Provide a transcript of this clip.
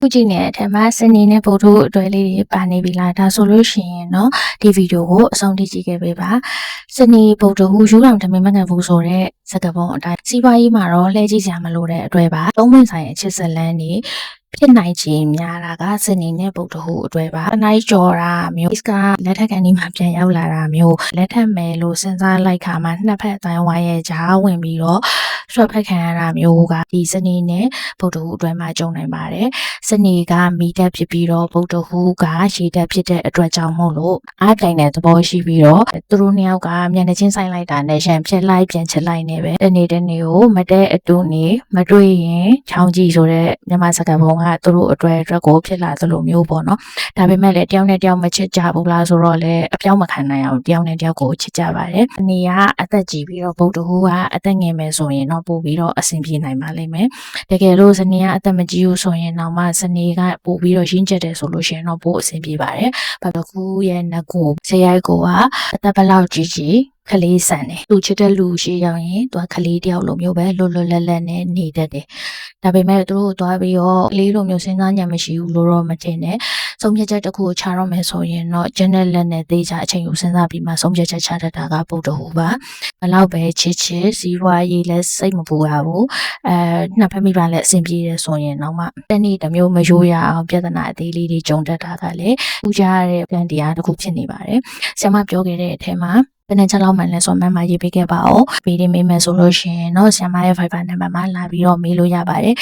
ခုကြည့်နေတဲ့အထက်မှာစနေနဲ့ဗုဒ္ဓဟူးအတွဲလေးတွေပါနေပြီလားဒါဆိုလို့ရှိရင်เนาะဒီဗီဒီယိုကိုအဆုံးထိကြည့်ခဲ့ပေးပါစနေဗုဒ္ဓဟူးယူလောင်တမင်မကန်ဘူးဆိုတဲ့စကားပုံအတိုင်းစီးပွားရေးမှာတော့လှည့်ကြည့်စရာမလိုတဲ့အတွဲပါသုံးဝင်ဆိုင်အချစ်ဇလန်းနေဖြစ်နိုင်ခြေများတာကစနေနဲ့ဗုဒ္ဓဟူးအတွဲပါအနိုင်ကျော်တာမျိုးကလက်ထက်ကန်ဒီမှာပြန်ရောက်လာတာမျိုးလက်ထက်မယ်လို့စဉ်းစားလိုက်ခါမှာနှစ်ဖက်အတိုင်းဝိုင်းရဲ့ကြားဝင်ပြီးတော့ဆွတ်ဖက်ခံရတာမျိုးကဒီစနေနဲ့ဗုဒ္ဓဟူးအတွဲမှာကြုံနိုင်ပါတယ်စနေကမီတက်ဖြစ်ပြီးတော့ဗုဒ္ဓဟူးကရှည်တက်ဖြစ်တဲ့အတွက်ကြောင့်မို့လို့အားတိုင်တဲ့သဘောရှိပြီးတော့သူတို့နှစ်ယောက်ကမျက်နှာချင်းဆိုင်လိုက်တာနဲ့ရန်ဖြစ်လိုက်ပြန်ချစ်လိုက်နေပဲတနေ့ကိုမတဲ့အတူနေမတွေ့ရင်ချောင်းကြည့်ဆိုတဲ့မြန်မာစကားပုံကသူတို့အတွက်ကိုဖြစ်လာသလိုမျိုးပေါ့နော်ဒါပေမဲ့လည်းတယောက်နဲ့တယောက်မချစ်ကြဘူးလားဆိုတော့လည်းအပြောင်းမခံနိုင်အောင်တယောက်နဲ့တယောက်ကိုချစ်ကြပါတယ်စနေကအသက်ကြီးပြီးတော့ဗုဒ္ဓဟူးကအသက်ငယ်မယ်ဆိုရင်တော့ပို့ပြီးတော့အဆင်ပြေနိုင်ပါလိမ့်မယ်တကယ်လို့စနေကအသက်မကြီးဘူးဆိုရင်တော့မှစနေကပို့ပြီးတော့ရင်းကျက်တယ်ဆိုလို့ရှိရင်တော့ပို့အဆင်ပြေပါတယ်ဗုဒ္ဓဟူးရဲ့ငကိုဇယိုက်ကိုကအသက်ဘလောက်ကြီးခလေးဆန်တယ်သူချစ်တဲ့လူရှိရောက်ရင်သူကခလေးတယောက်လိုမျိုးပဲလွတ်လပ်နဲ့နေတတ်တယ်ဒါပေမဲ့သူတို့သွားပြီးတော့ကလေးလိုမျိုးစဉ်းစားဉာဏ်မရှိဘူးလို့တော့မထင်နဲ့ဆုံးဖြတ်ချက်တစ်ခုကိုချတော့မယ်ဆိုရင်တော့ဂျန်နယ်လက်နဲ့သေချာအချိန်ကိုစဉ်းစားပြီးမှဆုံးဖြတ်ချက်ချတတ်တာကဗုဒ္ဓဟူးပါဘလောက်ပဲချစ်စီးပွားရေးလည်းစိတ်မပူရဘူးနှစ်ဖက်မိဘလည်းအဆင်ပြေတယ်ဆိုရင်တော့မှတနေ့တစ်မျိုးမရိုးရအောင်ပြဿနာအသေးလေးတွေကြုံတတ်တာကလည်းပူကြရတဲ့ပြန်တရားတစ်ခုဖြစ်နေပါတယ်ဆရာမပြောခဲ့တဲ့အထက်မှာဘယ်နဲ့ချက်လောက်မှလဲဆိုမှရေးပေးခဲ့ပါဦးပေးနေမိမယ်ဆိုလို့ရှိရင်တော့ဆရာမရဲ့ Viber နံပါတ်မှာလာပြီးတော့မေးလို့ရပါတယ်